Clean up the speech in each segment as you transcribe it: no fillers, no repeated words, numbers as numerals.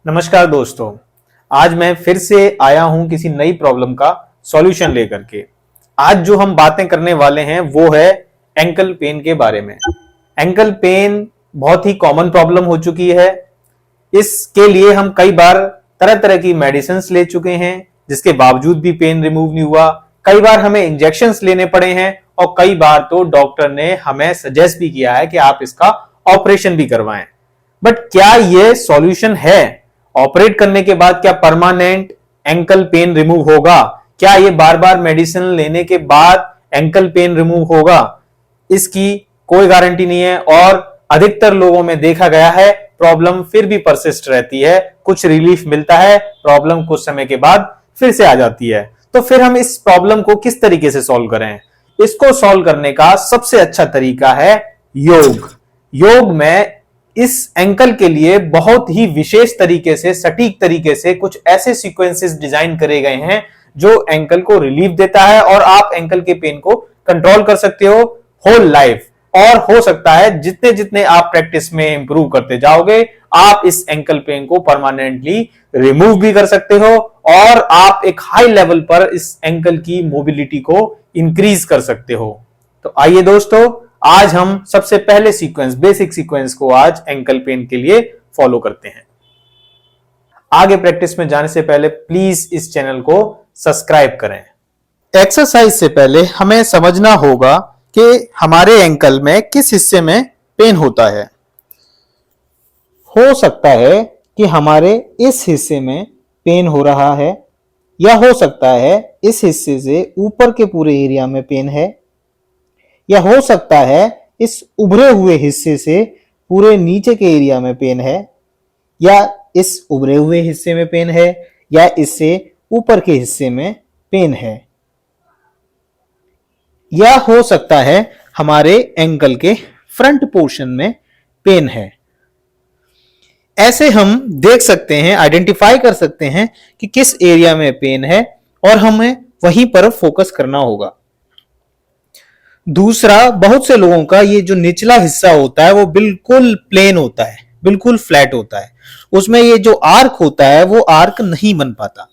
नमस्कार दोस्तों, आज मैं फिर से आया हूं किसी नई प्रॉब्लम का सॉल्यूशन लेकर के। आज जो हम बातें करने वाले हैं वो है एंकल पेन के बारे में। एंकल पेन बहुत ही कॉमन प्रॉब्लम हो चुकी है। इसके लिए हम कई बार तरह तरह की मेडिसिन्स ले चुके हैं, जिसके बावजूद भी पेन रिमूव नहीं हुआ। कई बार हमें इंजेक्शंस लेने पड़े हैं और कई बार तो डॉक्टर ने हमें सजेस्ट भी किया है कि आप इसका ऑपरेशन भी करवाएं। बट क्या ये सॉल्यूशन है? ऑपरेट करने के बाद क्या परमानेंट एंकल पेन रिमूव होगा? क्या ये बार बार मेडिसिन लेने के बाद एंकल पेन रिमूव होगा? इसकी कोई गारंटी नहीं है और अधिकतर लोगों में देखा गया है प्रॉब्लम फिर भी परसिस्ट रहती है। कुछ रिलीफ मिलता है, प्रॉब्लम कुछ समय के बाद फिर से आ जाती है। तो फिर हम इस प्रॉब्लम को किस तरीके से सॉल्व करें? इसको सॉल्व करने का सबसे अच्छा तरीका है योग। योग में इस एंकल के लिए बहुत ही विशेष तरीके से, सटीक तरीके से कुछ ऐसे सीक्वेंसेस डिजाइन करे गए हैं जो एंकल को रिलीफ देता है और आप एंकल के पेन को कंट्रोल कर सकते हो होल लाइफ। और हो सकता है जितने जितने आप प्रैक्टिस में इंप्रूव करते जाओगे, आप इस एंकल पेन को परमानेंटली रिमूव भी कर सकते हो और आप एक हाई लेवल पर इस एंकल की मोबिलिटी को इंक्रीज कर सकते हो। तो आइए दोस्तों, आज हम सबसे पहले सीक्वेंस, बेसिक सीक्वेंस को आज एंकल पेन के लिए फॉलो करते हैं। आगे प्रैक्टिस में जाने से पहले प्लीज इस चैनल को सब्सक्राइब करें। एक्सरसाइज से पहले हमें समझना होगा कि हमारे एंकल में किस हिस्से में पेन होता है। हो सकता है कि हमारे इस हिस्से में पेन हो रहा है, या हो सकता है इस हिस्से से ऊपर के पूरे एरिया में पेन है, या हो सकता है इस उभरे हुए हिस्से से पूरे नीचे के एरिया में पेन है, या इस उभरे हुए हिस्से में पेन है, या इससे ऊपर के हिस्से में पेन है, या हो सकता है हमारे एंकल के फ्रंट पोर्शन में पेन है। ऐसे हम देख सकते हैं, आइडेंटिफाई कर सकते हैं कि किस एरिया में पेन है और हमें वहीं पर फोकस करना होगा। दूसरा, बहुत से लोगों का ये जो निचला हिस्सा होता है वो बिल्कुल प्लेन होता है, बिल्कुल फ्लैट होता है। उसमें ये जो आर्क होता है वो आर्क नहीं बन पाता,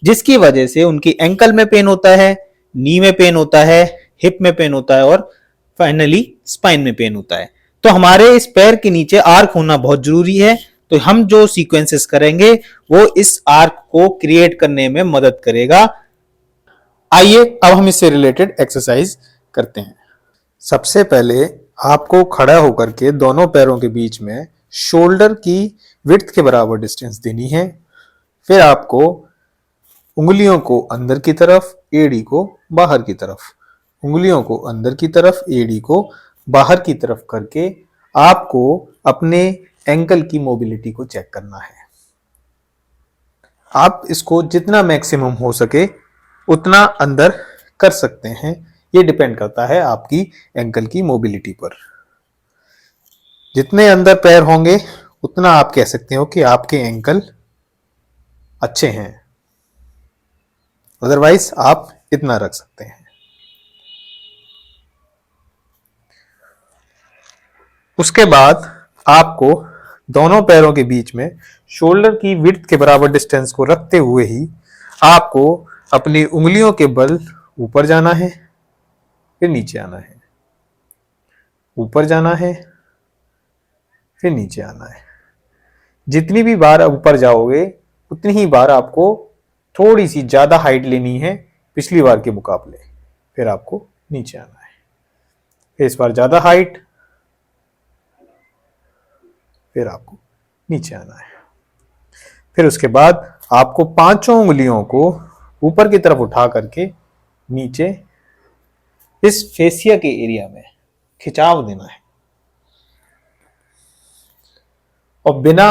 जिसकी वजह से उनकी एंकल में पेन होता है, नी में पेन होता है, हिप में पेन होता है और फाइनली स्पाइन में पेन होता है। तो हमारे इस पैर के नीचे आर्क होना बहुत जरूरी है। तो हम जो सीक्वेंसेस करेंगे वो इस आर्क को क्रिएट करने में मदद करेगा। आइए अब हम इससे रिलेटेड एक्सरसाइज करते हैं। सबसे पहले आपको खड़ा होकर के दोनों पैरों के बीच में शोल्डर की विड्थ के बराबर डिस्टेंस देनी है। फिर आपको उंगलियों को अंदर की तरफ, एड़ी को बाहर की तरफ, उंगलियों को अंदर की तरफ, एड़ी को बाहर की तरफ करके आपको अपने एंकल की मोबिलिटी को चेक करना है। आप इसको जितना मैक्सिमम हो सके उतना अंदर कर सकते हैं। ये डिपेंड करता है आपकी एंकल की मोबिलिटी पर। जितने अंदर पैर होंगे उतना आप कह सकते हो कि आपके एंकल अच्छे हैं। अदरवाइज आप इतना रख सकते हैं। उसके बाद आपको दोनों पैरों के बीच में शोल्डर की विड्थ के बराबर डिस्टेंस को रखते हुए ही आपको अपनी उंगलियों के बल ऊपर जाना है, फिर नीचे आना है, ऊपर जाना है, फिर नीचे आना है। जितनी भी बार ऊपर जाओगे उतनी ही बार आपको थोड़ी सी ज्यादा हाइट लेनी है पिछली बार के मुकाबले। फिर आपको नीचे आना है, फिर इस बार ज्यादा हाइट, फिर आपको नीचे आना है। फिर उसके बाद आपको पांचों उंगलियों को ऊपर की तरफ उठा करके नीचे इस फेसिया के एरिया में खिंचाव देना है और बिना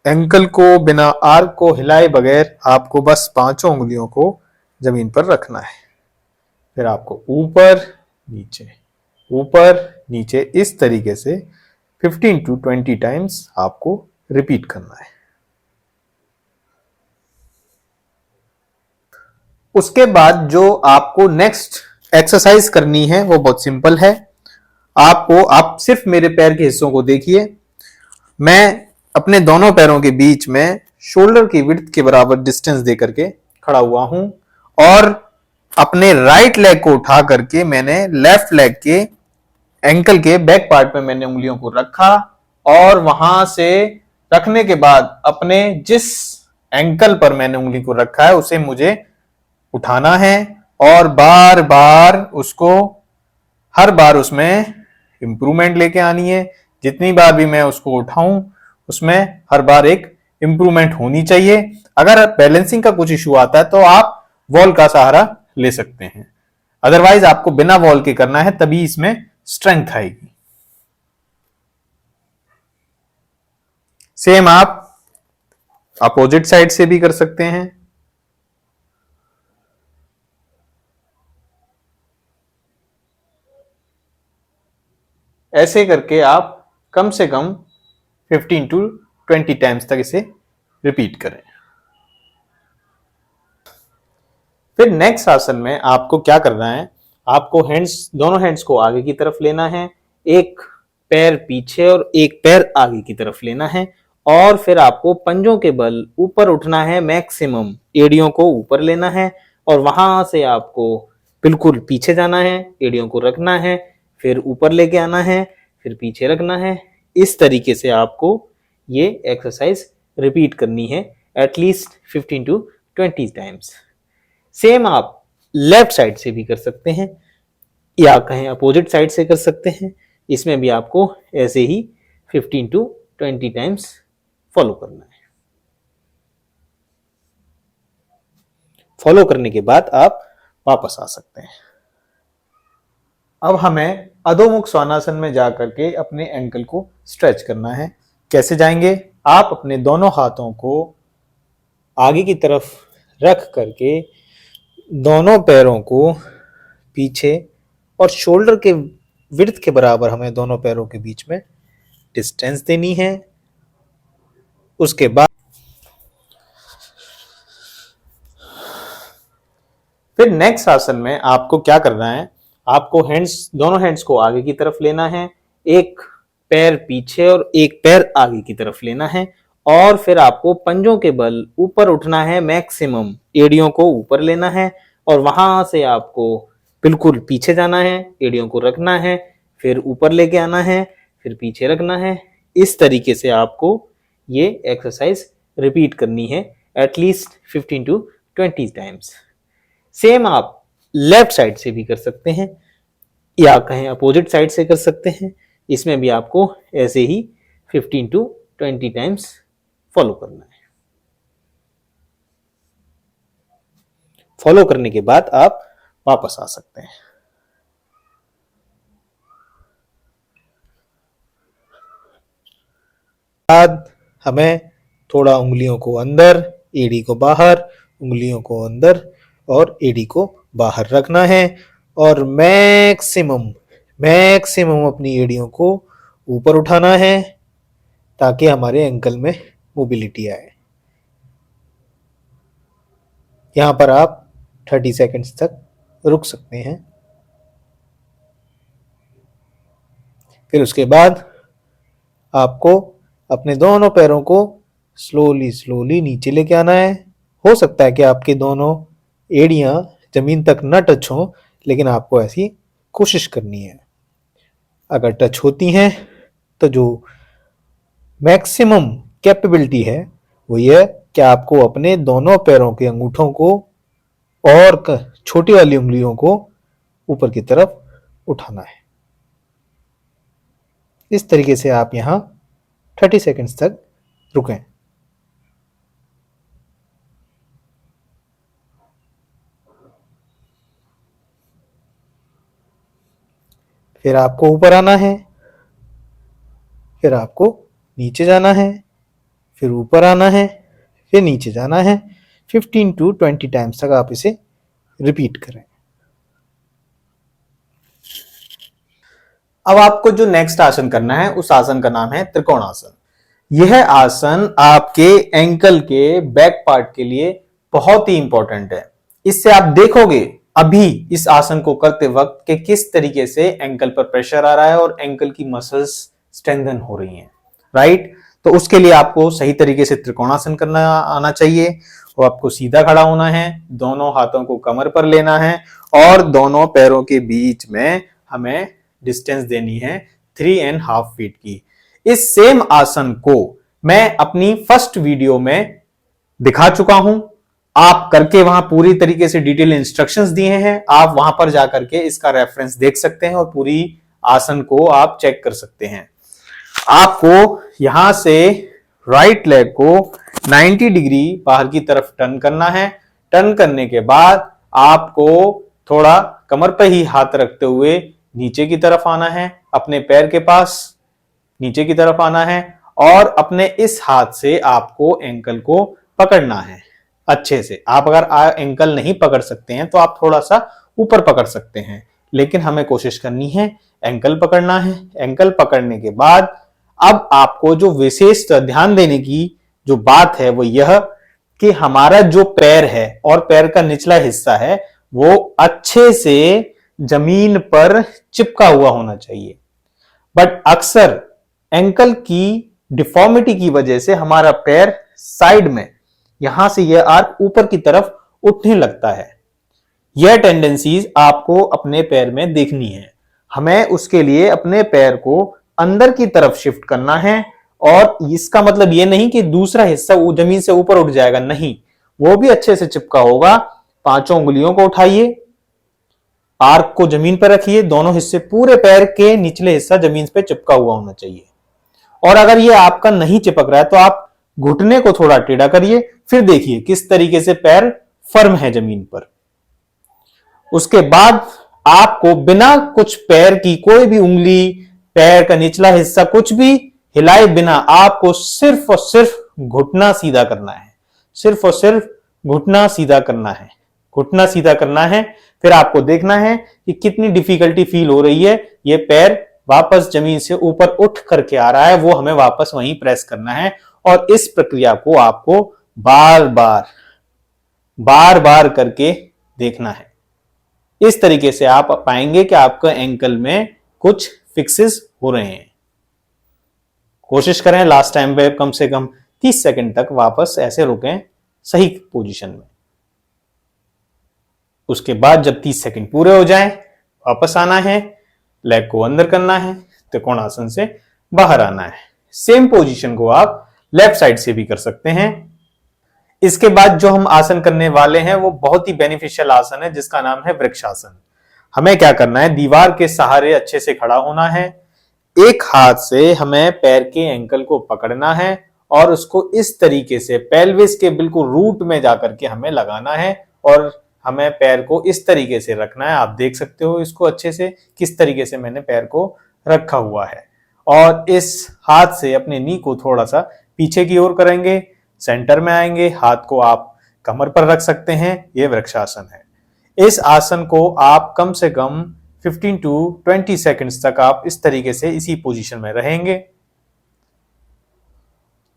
एंकल को, बिना आर्क को हिलाए बगैर आपको बस पांचों उंगलियों को जमीन पर रखना है। फिर आपको ऊपर नीचे, ऊपर नीचे, इस तरीके से 15 to 20 टाइम्स आपको रिपीट करना है। उसके बाद जो आपको नेक्स्ट एक्सरसाइज करनी है वो बहुत सिंपल है। आप सिर्फ मेरे पैर के हिस्सों को देखिए। मैं अपने दोनों पैरों के बीच में शोल्डर की विड्थ के बराबर डिस्टेंस दे करके खड़ा हुआ हूं और अपने राइट लेग को उठा करके मैंने लेफ्ट लेग के एंकल के बैक पार्ट में मैंने उंगलियों को रखा और वहां से रखने के बाद अपने जिस एंकल पर मैंने उंगली को रखा है उसे मुझे उठाना है और बार बार उसको हर बार उसमें इंप्रूवमेंट लेके आनी है। जितनी बार भी मैं उसको उठाऊं उसमें हर बार एक इंप्रूवमेंट होनी चाहिए। अगर बैलेंसिंग का कुछ इश्यू आता है तो आप वॉल का सहारा ले सकते हैं, अदरवाइज आपको बिना वॉल के करना है, तभी इसमें स्ट्रेंथ आएगी। सेम आप अपोजिट साइड से भी कर सकते हैं। ऐसे करके आप कम से कम 15 to 20 टाइम्स तक इसे रिपीट करें। फिर नेक्स्ट आसन में आपको क्या करना है, आपको दोनों हैंड्स को आगे की तरफ लेना है, एक पैर पीछे और एक पैर आगे की तरफ लेना है और फिर आपको पंजों के बल ऊपर उठना है, मैक्सिमम एड़ियों को ऊपर लेना है और वहां से आपको बिल्कुल पीछे जाना है, एड़ियों को रखना है, फिर ऊपर लेके आना है, फिर पीछे रखना है। इस तरीके से आपको ये एक्सरसाइज रिपीट करनी है एटलीस्ट 15 to 20 टाइम्स। सेम आप लेफ्ट साइड से भी कर सकते हैं या कहें अपोजिट साइड से कर सकते हैं। इसमें भी आपको ऐसे ही 15 to 20 टाइम्स फॉलो करना है। फॉलो करने के बाद आप वापस आ सकते हैं। अब हमें अधोमुख स्वानासन में जाकर के अपने एंकल को स्ट्रेच करना है। कैसे जाएंगे, आप अपने दोनों हाथों को आगे की तरफ रख करके दोनों पैरों को पीछे और शोल्डर के विड्थ के बराबर हमें दोनों पैरों के बीच में डिस्टेंस देनी है। उसके बाद फिर नेक्स्ट आसन में आपको क्या करना है, आपको दोनों हैंड्स को आगे की तरफ लेना है, एक पैर पीछे और एक पैर आगे की तरफ लेना है और फिर आपको पंजों के बल ऊपर उठना है, मैक्सिमम एड़ियों को ऊपर लेना है और वहां से आपको बिल्कुल पीछे जाना है, एड़ियों को रखना है, फिर ऊपर लेके आना है, फिर पीछे रखना है। इस तरीके से आपको ये एक्सरसाइज रिपीट करनी है एटलीस्ट 15 to 20 टाइम्स। सेम आप लेफ्ट साइड से भी कर सकते हैं या कहें अपोजिट साइड से कर सकते हैं। इसमें भी आपको ऐसे ही 15 to 20 टाइम्स फॉलो करना है। फॉलो करने के बाद आप वापस आ सकते हैं। बाद हमें थोड़ा उंगलियों को अंदर, एड़ी को बाहर, उंगलियों को अंदर और एड़ी को बाहर रखना है और मैक्सिमम अपनी एड़ियों को ऊपर उठाना है ताकि हमारे एंकल में मोबिलिटी आए। यहां पर आप 30 सेकंड्स तक रुक सकते हैं। फिर उसके बाद आपको अपने दोनों पैरों को स्लोली नीचे लेके आना है। हो सकता है कि आपके दोनों एड़ियां जमीन तक न टच हो, लेकिन आपको ऐसी कोशिश करनी है। अगर टच होती हैं तो जो मैक्सिमम कैपेबिलिटी है वो ये कि आपको अपने दोनों पैरों के अंगूठों को और छोटी वाली उंगलियों को ऊपर की तरफ उठाना है। इस तरीके से आप यहां 30 सेकंड्स तक रुकें। फिर आपको ऊपर आना है, फिर आपको नीचे जाना है, फिर ऊपर आना है, फिर नीचे जाना है। 15 to 20 टाइम्स तक आप इसे रिपीट करें। अब आपको जो नेक्स्ट आसन करना है उस आसन का नाम है त्रिकोणासन। यह आसन आपके एंकल के बैक पार्ट के लिए बहुत ही इंपॉर्टेंट है। इससे आप देखोगे अभी इस आसन को करते वक्त कि किस तरीके से एंकल पर प्रेशर आ रहा है और एंकल की मसल्स स्ट्रेंथन हो रही हैं, राइट। तो उसके लिए आपको सही तरीके से त्रिकोणासन करना आना चाहिए और आपको सीधा खड़ा होना है, दोनों हाथों को कमर पर लेना है और दोनों पैरों के बीच में हमें डिस्टेंस देनी है 3.5 फीट की। इस सेम आसन को मैं अपनी फर्स्ट वीडियो में दिखा चुका हूं, आप करके वहां पूरी तरीके से डिटेल इंस्ट्रक्शंस दिए हैं, आप वहां पर जाकर के इसका रेफरेंस देख सकते हैं और पूरी आसन को आप चेक कर सकते हैं। आपको यहां से राइट लेग को 90 डिग्री बाहर की तरफ टर्न करना है। टर्न करने के बाद आपको थोड़ा कमर पर ही हाथ रखते हुए नीचे की तरफ आना है, अपने पैर के पास नीचे की तरफ आना है और अपने इस हाथ से आपको एंकल को पकड़ना है अच्छे से। आप अगर एंकल नहीं पकड़ सकते हैं तो आप थोड़ा सा ऊपर पकड़ सकते हैं, लेकिन हमें कोशिश करनी है एंकल पकड़ना है। एंकल पकड़ने के बाद अब आपको जो विशेष ध्यान देने की जो बात है वो यह कि हमारा जो पैर है और पैर का निचला हिस्सा है वो अच्छे से जमीन पर चिपका हुआ होना चाहिए। बट अक्सर एंकल की डिफॉर्मिटी की वजह से हमारा पैर साइड में यहां से यह आर्क ऊपर की तरफ उठने लगता है। यह टेंडेंसीज आपको अपने पैर में देखनी है। हमें उसके लिए अपने पैर को अंदर की तरफ शिफ्ट करना है और इसका मतलब यह नहीं कि दूसरा हिस्सा जमीन से ऊपर उठ जाएगा, नहीं, वो भी अच्छे से चिपका होगा। पांचों उंगलियों को उठाइए, आर्क को जमीन पर रखिए, दोनों हिस्से पूरे पैर के निचले हिस्सा जमीन पे चिपका हुआ होना चाहिए। और अगर ये आपका नहीं चिपक रहा है तो आप घुटने को थोड़ा टेढ़ा करिए, फिर देखिए किस तरीके से पैर फर्म है जमीन पर। उसके बाद आपको बिना कुछ पैर की कोई भी उंगली, पैर का निचला हिस्सा कुछ भी हिलाए बिना आपको सिर्फ और सिर्फ घुटना सीधा करना है। सिर्फ और सिर्फ घुटना सीधा करना है, घुटना सीधा करना है। फिर आपको देखना है कि कितनी डिफिकल्टी फील हो रही है। ये पैर वापस जमीन से ऊपर उठ करके आ रहा है, वो हमें वापस वहीं प्रेस करना है। और इस प्रक्रिया को आपको बार बार करके देखना है। इस तरीके से आप पाएंगे कि आपका एंकल में कुछ फिक्सेस हो रहे हैं। कोशिश करें लास्ट टाइम पे कम से कम 30 सेकंड तक वापस ऐसे रुकें सही पोजीशन में। उसके बाद जब 30 सेकंड पूरे हो जाएं, वापस आना है, लेग को अंदर करना है, त्रिकोणासन से बाहर आना है। सेम पोजीशन को आप लेफ्ट साइड से भी कर सकते हैं। इसके बाद जो हम आसन करने वाले हैं वो बहुत ही बेनिफिशियल आसन है जिसका नाम है वृक्षासन। हमें क्या करना है, दीवार के सहारे अच्छे से खड़ा होना है। एक हाथ से हमें पैर के एंकल को पकड़ना है और उसको इस तरीके से पेल्विस के बिल्कुल रूट में जाकर के हमें लगाना है और हमें पैर को इस तरीके से रखना है। आप देख सकते हो इसको अच्छे से किस तरीके से मैंने पैर को रखा हुआ है। और इस हाथ से अपने नी को थोड़ा सा पीछे की ओर करेंगे, सेंटर में आएंगे, हाथ को आप कमर पर रख सकते हैं। यह वृक्षासन है। इस आसन को आप कम से कम 15 to 20 सेकंड्स तक आप इस तरीके से इसी पोजीशन में रहेंगे।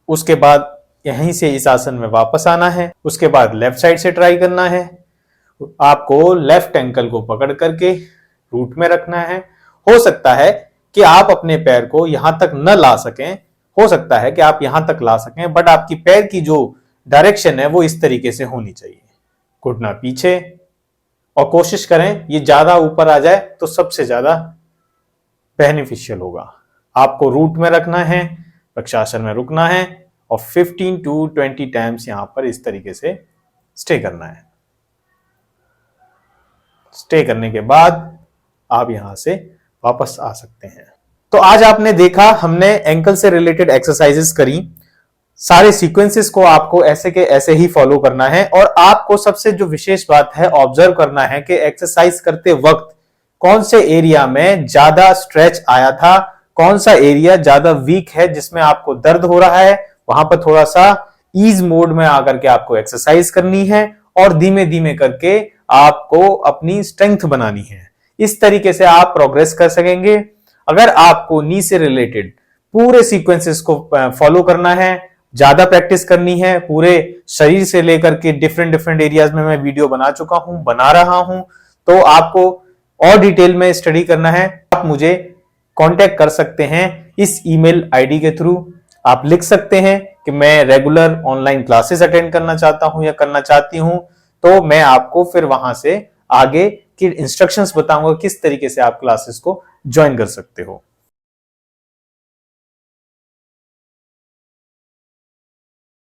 उसके बाद यहीं से इस आसन में वापस आना है। उसके बाद लेफ्ट साइड से ट्राई करना है। आपको लेफ्ट एंकल को पकड़ करके रूट में रखना है। हो सकता है कि आप अपने पैर को यहां तक न ला सकें, हो सकता है कि आप यहां तक ला सकें, बट आपकी पैर की जो डायरेक्शन है वो इस तरीके से होनी चाहिए। घुटना पीछे और कोशिश करें ये ज्यादा ऊपर आ जाए तो सबसे ज्यादा बेनिफिशियल होगा। आपको रूट में रखना है, वृक्षासन में रुकना है और 15 to 20 टाइम्स यहां पर इस तरीके से स्टे करना है। स्टे करने के बाद आप यहां से वापस आ सकते हैं। तो आज आपने देखा, हमने एंकल से रिलेटेड एक्सरसाइजेस करी। सारे सीक्वेंसेस को आपको ऐसे के ऐसे ही फॉलो करना है और आपको सबसे जो विशेष बात है ऑब्जर्व करना है कि एक्सरसाइज करते वक्त कौन से एरिया में ज्यादा स्ट्रेच आया था, कौन सा एरिया ज्यादा वीक है जिसमें आपको दर्द हो रहा है। वहां पर थोड़ा सा ईज मोड में आकर के आपको एक्सरसाइज करनी है और धीमे धीमे करके आपको अपनी स्ट्रेंथ बनानी है। इस तरीके से आप प्रोग्रेस कर सकेंगे। अगर आपको नी से रिलेटेड पूरे सीक्वेंसेस को फॉलो करना है, ज्यादा प्रैक्टिस करनी है, पूरे शरीर से लेकर के डिफरेंट डिफरेंट एरियाज में मैं वीडियो बना चुका हूं, बना रहा हूं, तो आपको और डिटेल में स्टडी करना है, आप मुझे कांटेक्ट कर सकते हैं इस ईमेल आईडी के थ्रू। आप लिख सकते हैं कि मैं रेगुलर ऑनलाइन क्लासेस अटेंड करना चाहता हूं या करना चाहती हूं, तो मैं आपको फिर वहां से आगे की इंस्ट्रक्शंस बताऊंगा किस तरीके से आप क्लासेस को ज्वाइन कर सकते हो।